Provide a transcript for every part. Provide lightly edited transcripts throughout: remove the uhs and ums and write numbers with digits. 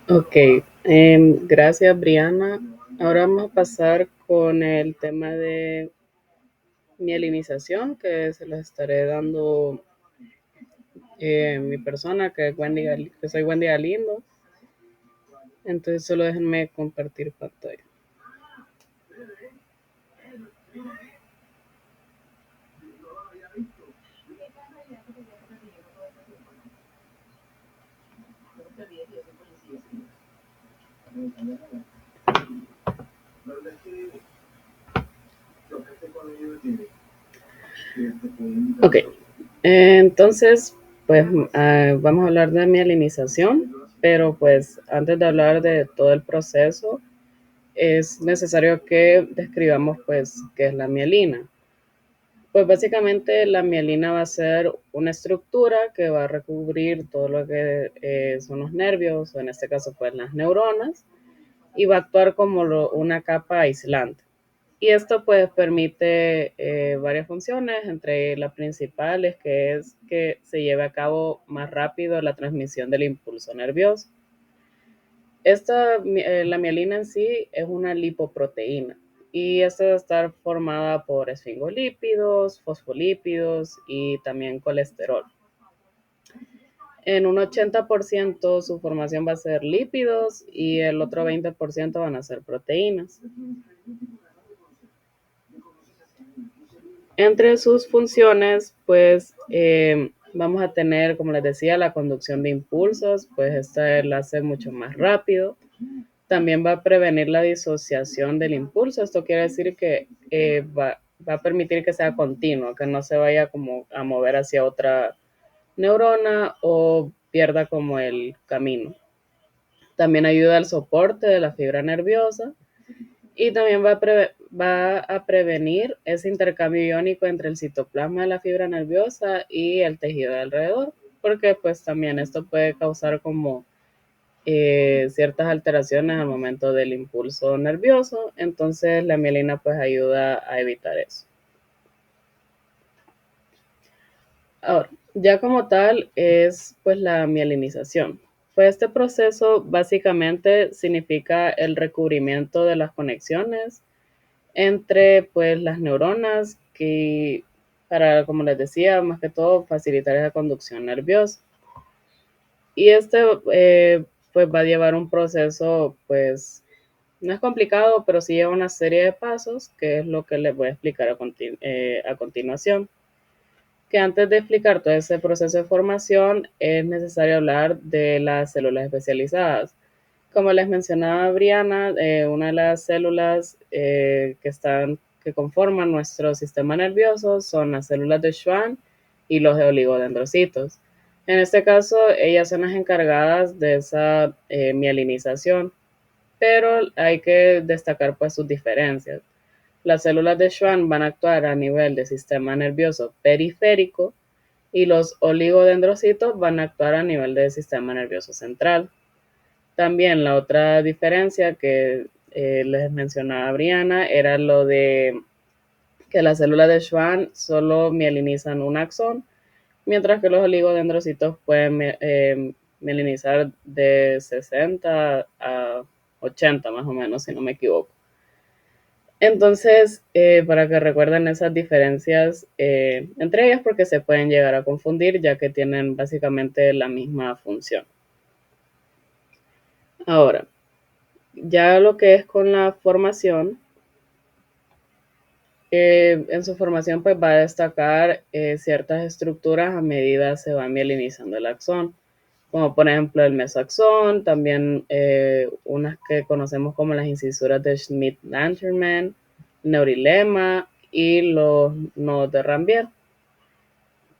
Ok, gracias Briana. Ahora vamos a pasar con el tema de mielinización que se les estaré dando mi persona, que, es que soy Wendy Galindo. Entonces solo déjenme compartir pantalla. Ok, entonces pues vamos a hablar de mielinización, pero pues antes de hablar de todo el proceso es necesario que describamos pues qué es la mielina. Pues básicamente la mielina va a ser una estructura que va a recubrir todo lo que son los nervios, o en este caso pues las neuronas, y va a actuar como una capa aislante. Y esto pues permite varias funciones, entre las principales que es que se lleve a cabo más rápido la transmisión del impulso nervioso. La mielina en sí es una lipoproteína y esta debe estar formada por esfingolípidos, fosfolípidos y también colesterol. En un 80% su formación va a ser lípidos y el otro 20% van a ser proteínas. Entre sus funciones, pues vamos a tener, como les decía, la conducción de impulsos, pues esta la hace mucho más rápido. También va a prevenir la disociación del impulso. Esto quiere decir que va a permitir que sea continuo, que no se vaya como a mover hacia otra neurona o pierda como el camino. También ayuda al soporte de la fibra nerviosa y también va a prevenir ese intercambio iónico entre el citoplasma de la fibra nerviosa y el tejido de alrededor, porque pues también esto puede causar como ciertas alteraciones al momento del impulso nervioso, entonces la mielina pues ayuda a evitar eso. Ahora, ya como tal es pues la mielinización. Pues este proceso básicamente significa el recubrimiento de las conexiones entre pues las neuronas que para, como les decía, más que todo facilitar esa conducción nerviosa. Y este pues va a llevar un proceso pues no es complicado, pero sí lleva una serie de pasos, que es lo que les voy a explicar a continuación. Que antes de explicar todo ese proceso de formación, es necesario hablar de las células especializadas. Como les mencionaba Briana, una de las células que conforman nuestro sistema nervioso son las células de Schwann y los oligodendrocitos. En este caso, ellas son las encargadas de esa mielinización, pero hay que destacar pues sus diferencias. Las células de Schwann van a actuar a nivel del sistema nervioso periférico y los oligodendrocitos van a actuar a nivel del sistema nervioso central. También la otra diferencia que les mencionaba Briana era lo de que las células de Schwann solo mielinizan un axón, mientras que los oligodendrocitos pueden mielinizar de 60 a 80 más o menos, si no me equivoco. Entonces, para que recuerden esas diferencias entre ellas, porque se pueden llegar a confundir, ya que tienen básicamente la misma función. Ahora, ya lo que es con la formación, en su formación pues va a destacar ciertas estructuras a medida se va mielinizando el axón, como por ejemplo el mesoaxón, también unas que conocemos como las incisuras de Schmidt-Lantermann, neurilema y los nodos de Rambier.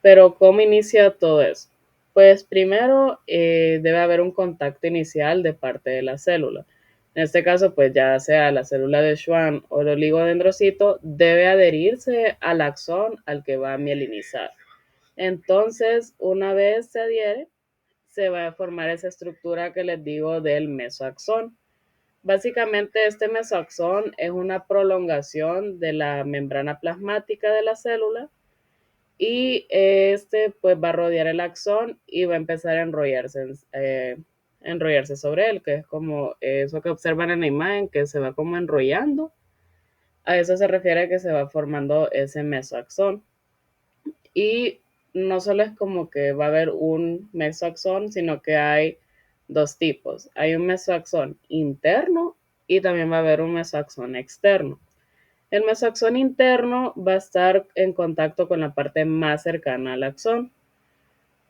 Pero ¿cómo inicia todo eso? Pues primero debe haber un contacto inicial de parte de la célula. En este caso, pues ya sea la célula de Schwann o el oligodendrocito, debe adherirse al axón al que va a mielinizar. Entonces, una vez se adhiere, se va a formar esa estructura que les digo del mesoaxón. Básicamente, este mesoaxón es una prolongación de la membrana plasmática de la célula y este pues va a rodear el axón y va a empezar a enrollarse enrollarse sobre él, que es como eso que observan en la imagen, que se va como enrollando. A eso se refiere que se va formando ese mesoaxón. Y no solo es como que va a haber un mesoaxón, sino que hay dos tipos. Hay un mesoaxón interno y también va a haber un mesoaxón externo. El mesoaxón interno va a estar en contacto con la parte más cercana al axón,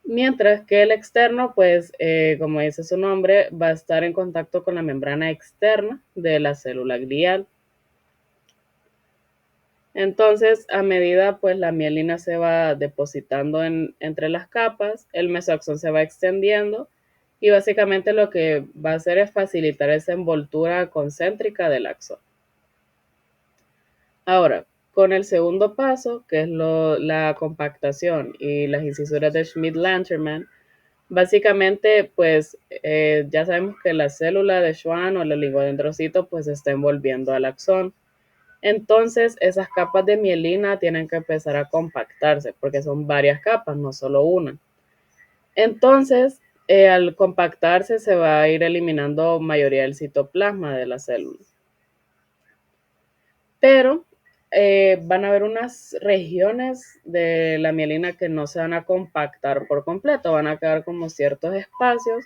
mientras que el externo, pues, como dice su nombre, va a estar en contacto con la membrana externa de la célula glial. Entonces, a medida pues la mielina se va depositando entre las capas, el mesoaxón se va extendiendo y básicamente lo que va a hacer es facilitar esa envoltura concéntrica del axón. Ahora, con el segundo paso, que es la compactación y las incisuras de Schmidt-Lantermann, básicamente pues ya sabemos que la célula de Schwann o el oligodendrocito pues se está envolviendo al axón. Entonces, esas capas de mielina tienen que empezar a compactarse porque son varias capas, no solo una. Entonces, al compactarse se va a ir eliminando mayoría del citoplasma de la célula. Pero van a haber unas regiones de la mielina que no se van a compactar por completo, van a quedar como ciertos espacios,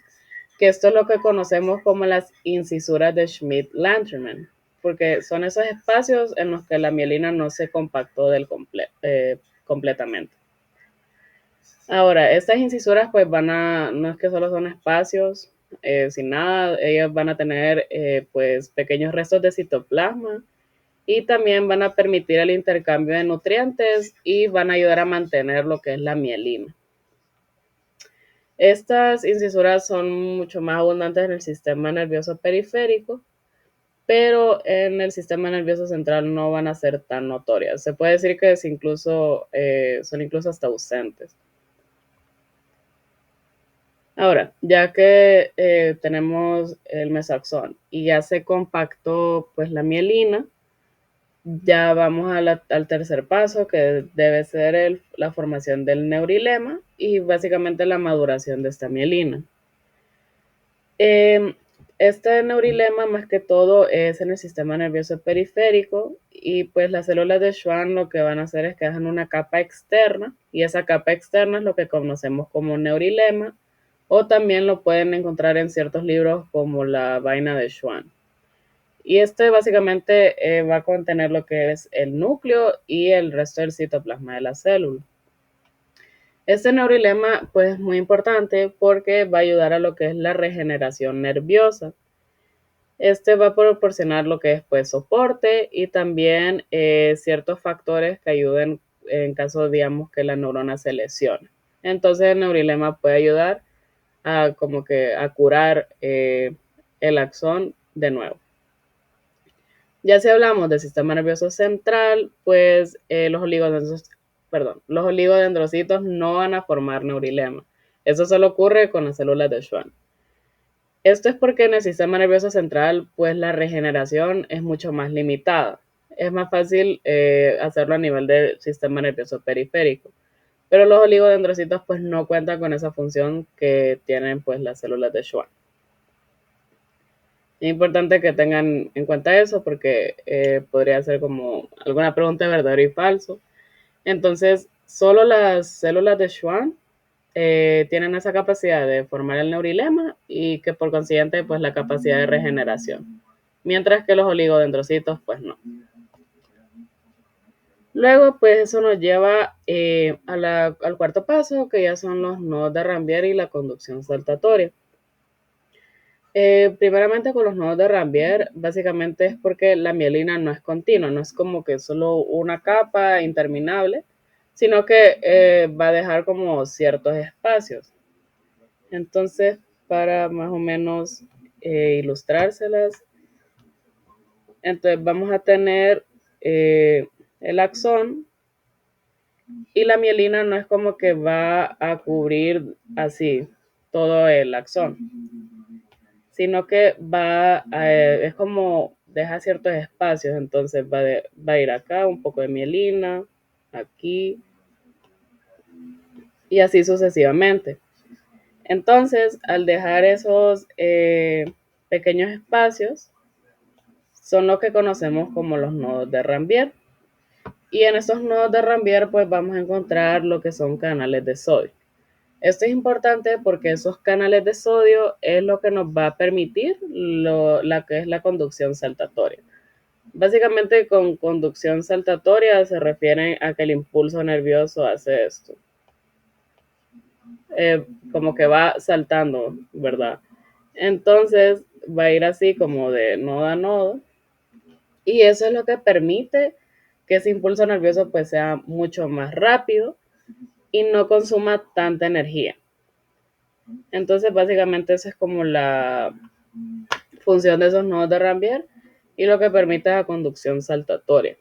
que esto es lo que conocemos como las incisuras de Schmidt-Lantermann, porque son esos espacios en los que la mielina no se compactó completamente. Ahora, estas incisuras pues no es que solo son espacios sin nada, ellas van a tener pues pequeños restos de citoplasma y también van a permitir el intercambio de nutrientes y van a ayudar a mantener lo que es la mielina. Estas incisuras son mucho más abundantes en el sistema nervioso periférico, pero en el sistema nervioso central no van a ser tan notorias. Se puede decir que son incluso hasta ausentes. Ahora, ya que tenemos el mesoaxón y ya se compactó pues la mielina, ya vamos al tercer paso, que debe ser la formación del neurilema y básicamente la maduración de esta mielina. Este neurilema más que todo es en el sistema nervioso periférico y pues las células de Schwann lo que van a hacer es que dejan una capa externa y esa capa externa es lo que conocemos como neurilema o también lo pueden encontrar en ciertos libros como la vaina de Schwann. Y este básicamente va a contener lo que es el núcleo y el resto del citoplasma de la célula. Este neurilema pues es muy importante porque va a ayudar a lo que es la regeneración nerviosa. Este va a proporcionar lo que es pues soporte y también ciertos factores que ayuden en caso digamos que la neurona se lesione. Entonces el neurilema puede ayudar a como que a curar el axón de nuevo. Ya si hablamos del sistema nervioso central, pues los oligodendrocitos no van a formar neurilema. Eso solo ocurre con las células de Schwann. Esto es porque en el sistema nervioso central, pues la regeneración es mucho más limitada. Es más fácil hacerlo a nivel del sistema nervioso periférico. Pero los oligodendrocitos pues no cuentan con esa función que tienen pues las células de Schwann. Es importante que tengan en cuenta eso porque podría ser como alguna pregunta de verdadero y falso. Entonces, solo las células de Schwann tienen esa capacidad de formar el neurilema y que por consiguiente, pues la capacidad de regeneración. Mientras que los oligodendrocitos, pues no. Luego, pues eso nos lleva al cuarto paso, que ya son los nodos de Ranvier y la conducción saltatoria. Primeramente con los nodos de Ranvier, básicamente es porque la mielina no es continua, no es como que solo una capa interminable, sino que va a dejar como ciertos espacios. Entonces, para más o menos ilustrárselas, entonces vamos a tener el axón y la mielina no es como que va a cubrir así todo el axón, sino que es como deja ciertos espacios, entonces va a ir acá un poco de mielina, aquí y así sucesivamente. Entonces, al dejar esos pequeños espacios, son lo que conocemos como los nodos de Rambier. Y en estos nodos de Rambier, pues vamos a encontrar lo que son canales de sodio. Esto es importante porque esos canales de sodio es lo que nos va a permitir la que es la conducción saltatoria. Básicamente con conducción saltatoria se refiere a que el impulso nervioso hace esto. Como que va saltando, ¿verdad? Entonces va a ir así como de nodo a nodo. Y eso es lo que permite que ese impulso nervioso pues sea mucho más rápido y no consuma tanta energía. Entonces básicamente esa es como la función de esos nodos de Rambier y lo que permite la conducción saltatoria.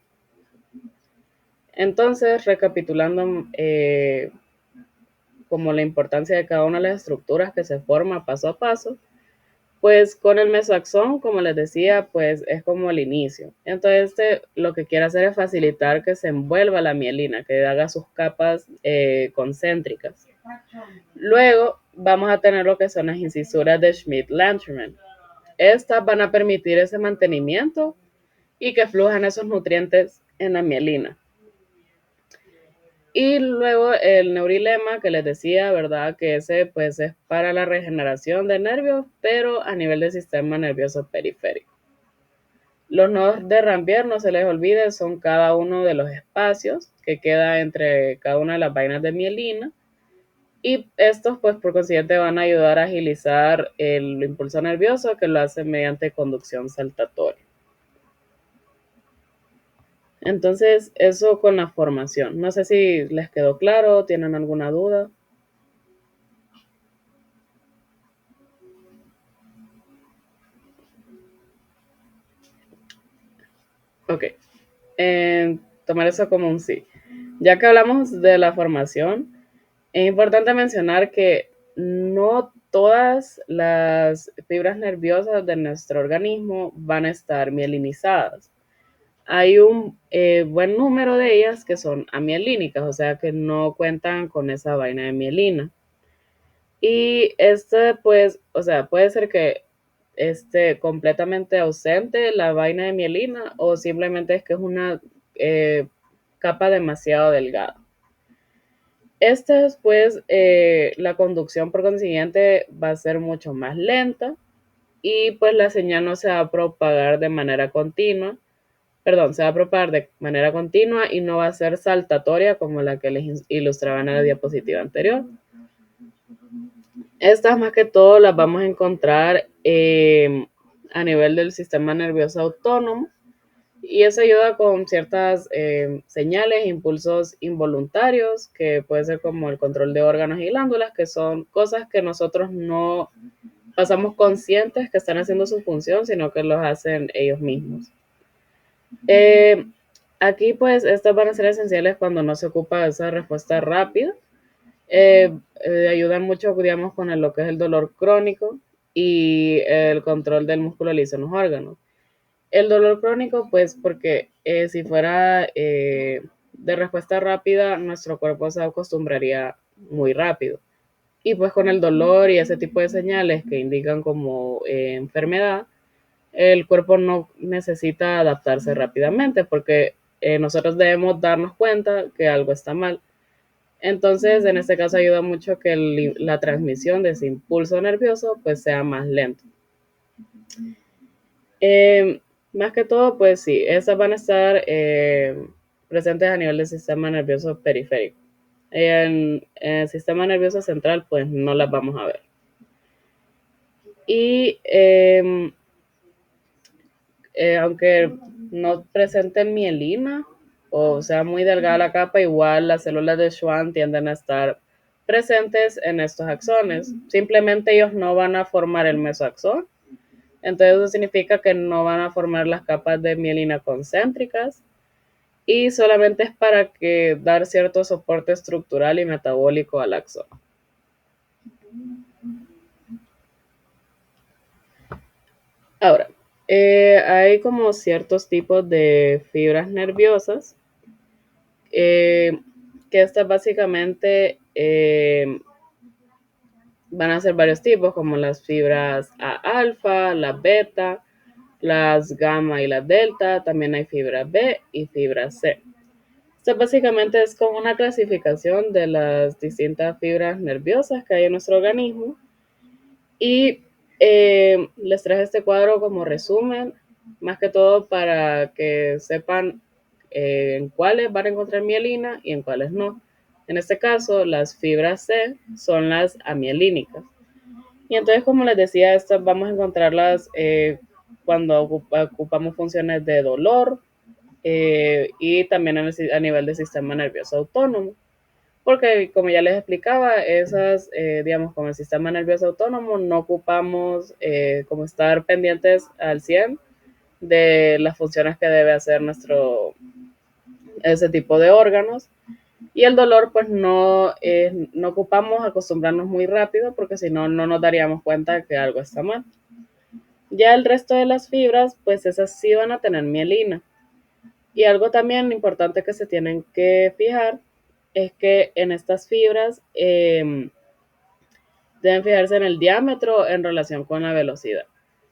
Entonces, recapitulando como la importancia de cada una de las estructuras que se forma paso a paso, pues con el mesoaxón, como les decía, pues es como el inicio. Entonces, lo que quiere hacer es facilitar que se envuelva la mielina, que haga sus capas concéntricas. Luego vamos a tener lo que son las incisuras de Schmidt-Lantermann. Estas van a permitir ese mantenimiento y que fluyan esos nutrientes en la mielina. Y luego el neurilema que les decía, ¿verdad? Que ese pues es para la regeneración de nervios, pero a nivel del sistema nervioso periférico. Los nodos de Rambier, no se les olvide, son cada uno de los espacios que queda entre cada una de las vainas de mielina. Y estos, pues por consiguiente, van a ayudar a agilizar el impulso nervioso que lo hace mediante conducción saltatoria. Entonces, eso con la formación. No sé si les quedó claro, tienen alguna duda. Ok, tomar eso como un sí. Ya que hablamos de la formación, es importante mencionar que no todas las fibras nerviosas de nuestro organismo van a estar mielinizadas. Hay un buen número de ellas que son amielínicas, o sea que no cuentan con esa vaina de mielina. Y pues, o sea, puede ser que esté completamente ausente la vaina de mielina o simplemente es que es una capa demasiado delgada. Pues, la conducción por consiguiente va a ser mucho más lenta y pues la señal no se va a propagar de manera continua. Perdón, se va a propagar de manera continua y no va a ser saltatoria como la que les ilustraba en la diapositiva anterior. Estas más que todo las vamos a encontrar a nivel del sistema nervioso autónomo y eso ayuda con ciertas señales, impulsos involuntarios, que puede ser como el control de órganos y glándulas, que son cosas que nosotros no pasamos conscientes que están haciendo su función, sino que los hacen ellos mismos. Aquí pues estas van a ser esenciales cuando no se ocupa de esa respuesta rápida. Ayudan mucho, digamos, con lo que es el dolor crónico y el control del músculo liso en los órganos. El dolor crónico, pues, porque si fuera de respuesta rápida, nuestro cuerpo se acostumbraría muy rápido. Y pues con el dolor y ese tipo de señales que indican como enfermedad, el cuerpo no necesita adaptarse rápidamente porque nosotros debemos darnos cuenta que algo está mal. Entonces, en este caso ayuda mucho que la transmisión de ese impulso nervioso pues sea más lento. Más que todo, pues sí, esas van a estar presentes a nivel del sistema nervioso periférico. En el sistema nervioso central, pues no las vamos a ver. Y aunque no presenten mielina o sea muy delgada la capa, igual las células de Schwann tienden a estar presentes en estos axones. Simplemente ellos no van a formar el mesoaxón. Entonces eso significa que no van a formar las capas de mielina concéntricas y solamente es para dar cierto soporte estructural y metabólico al axón. Ahora, hay como ciertos tipos de fibras nerviosas que estas básicamente van a ser varios tipos, como las fibras A alfa, las beta, las gamma y las delta. También hay fibra B y fibra C. Esto básicamente es como una clasificación de las distintas fibras nerviosas que hay en nuestro organismo. Y les traje este cuadro como resumen, más que todo para que sepan en cuáles van a encontrar mielina y en cuáles no. En este caso, las fibras C son las amielínicas. Y entonces, como les decía, estas vamos a encontrarlas cuando ocupamos funciones de dolor y también a nivel del sistema nervioso autónomo. Porque, como ya les explicaba, esas, digamos, con el sistema nervioso autónomo no ocupamos como estar pendientes al 100 de las funciones que debe hacer ese tipo de órganos. Y el dolor, pues no ocupamos acostumbrarnos muy rápido porque si no, no nos daríamos cuenta que algo está mal. Ya el resto de las fibras, pues esas sí van a tener mielina. Y algo también importante que se tienen que fijar es que en estas fibras deben fijarse en el diámetro en relación con la velocidad.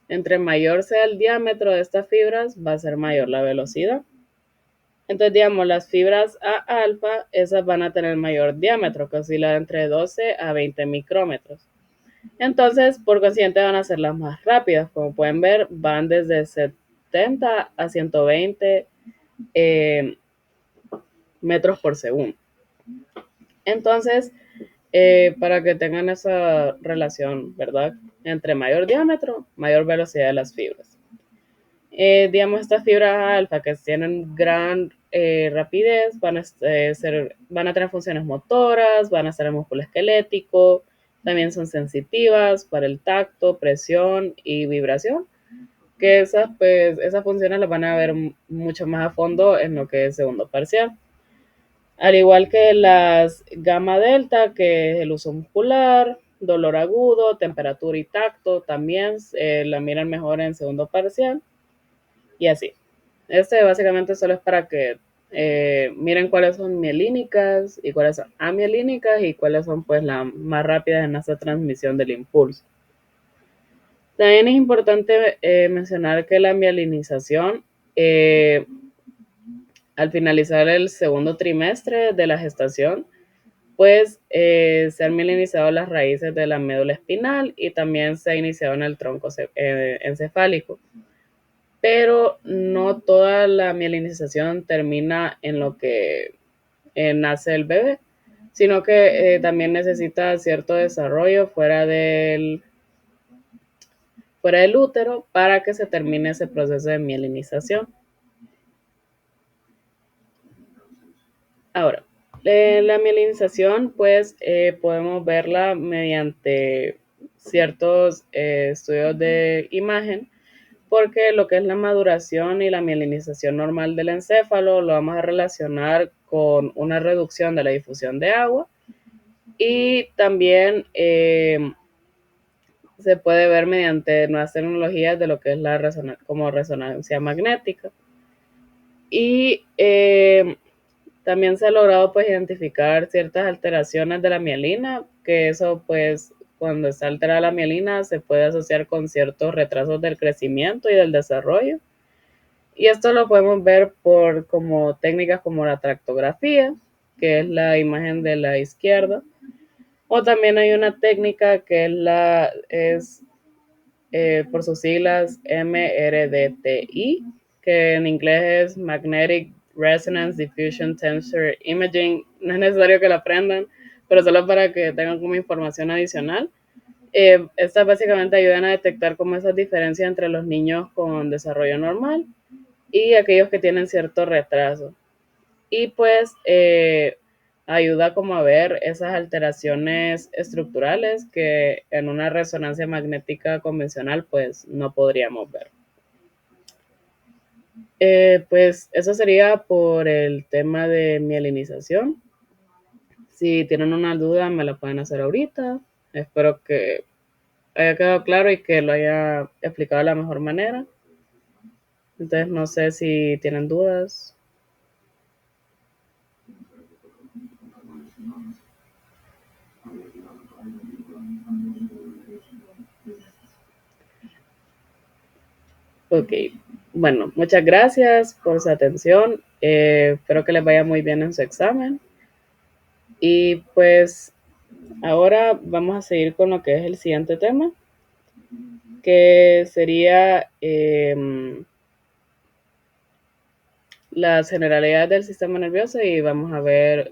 Entre mayor sea el diámetro de estas fibras, va a ser mayor la velocidad. Entonces, digamos, las fibras A alfa, esas van a tener mayor diámetro, que oscila entre 12 a 20 micrómetros. Entonces, por consiguiente, van a ser las más rápidas. Como pueden ver, van desde 70 a 120 eh, metros por segundo. Entonces, para que tengan esa relación, ¿verdad? Entre mayor diámetro, mayor velocidad de las fibras. Digamos, estas fibras alfa que tienen gran rapidez van a tener funciones motoras, van a estar en músculo esquelético, también son sensitivas para el tacto, presión y vibración, que esas funciones las van a ver mucho más a fondo en lo que es segundo parcial. Al igual que las gamma delta, que es el uso muscular, dolor agudo, temperatura y tacto, también la miran mejor en segundo parcial y así. Este básicamente solo es para que miren cuáles son mielínicas y cuáles son amielínicas y cuáles son pues las más rápidas en esta transmisión del impulso. También es importante mencionar que la mielinización al finalizar el segundo trimestre de la gestación, pues se han mielinizado las raíces de la médula espinal y también se ha iniciado en el tronco encefálico. Pero no toda la mielinización termina en lo que nace el bebé, sino que también necesita cierto desarrollo fuera del útero para que se termine ese proceso de mielinización. Ahora, la mielinización, pues podemos verla mediante ciertos estudios de imagen, porque lo que es la maduración y la mielinización normal del encéfalo lo vamos a relacionar con una reducción de la difusión de agua y también se puede ver mediante nuevas tecnologías de lo que es como resonancia magnética. Y también se ha logrado pues identificar ciertas alteraciones de la mielina, que eso pues cuando está alterada la mielina se puede asociar con ciertos retrasos del crecimiento y del desarrollo. Y esto lo podemos ver por como técnicas como la tractografía, que es la imagen de la izquierda, o también hay una técnica que es por sus siglas MRDTI, que en inglés es Magnetic Resonance Diffusion Tensor Imaging. No es necesario que la aprendan, pero solo para que tengan como información adicional. Estas básicamente ayudan a detectar como esas diferencias entre los niños con desarrollo normal y aquellos que tienen cierto retraso. Y pues ayuda como a ver esas alteraciones estructurales que en una resonancia magnética convencional pues no podríamos ver. Pues eso sería por el tema de mielinización. Si tienen una duda me la pueden hacer ahorita. Espero que haya quedado claro y que lo haya explicado de la mejor manera. Entonces no sé si tienen dudas. Ok, bueno, muchas gracias por su atención. Espero que les vaya muy bien en su examen. Y pues ahora vamos a seguir con lo que es el siguiente tema, que sería las generalidades del sistema nervioso y vamos a ver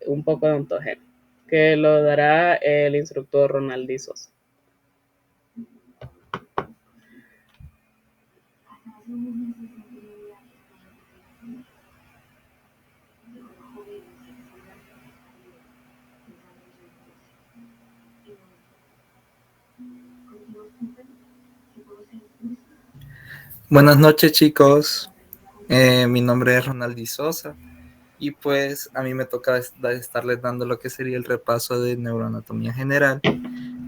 un poco de ontogenia, que lo dará el instructor Ronaldi Sosa. Buenas noches, chicos. Mi nombre es Ronaldi Sosa y pues a mí me toca estarles dando lo que sería el repaso de neuroanatomía general.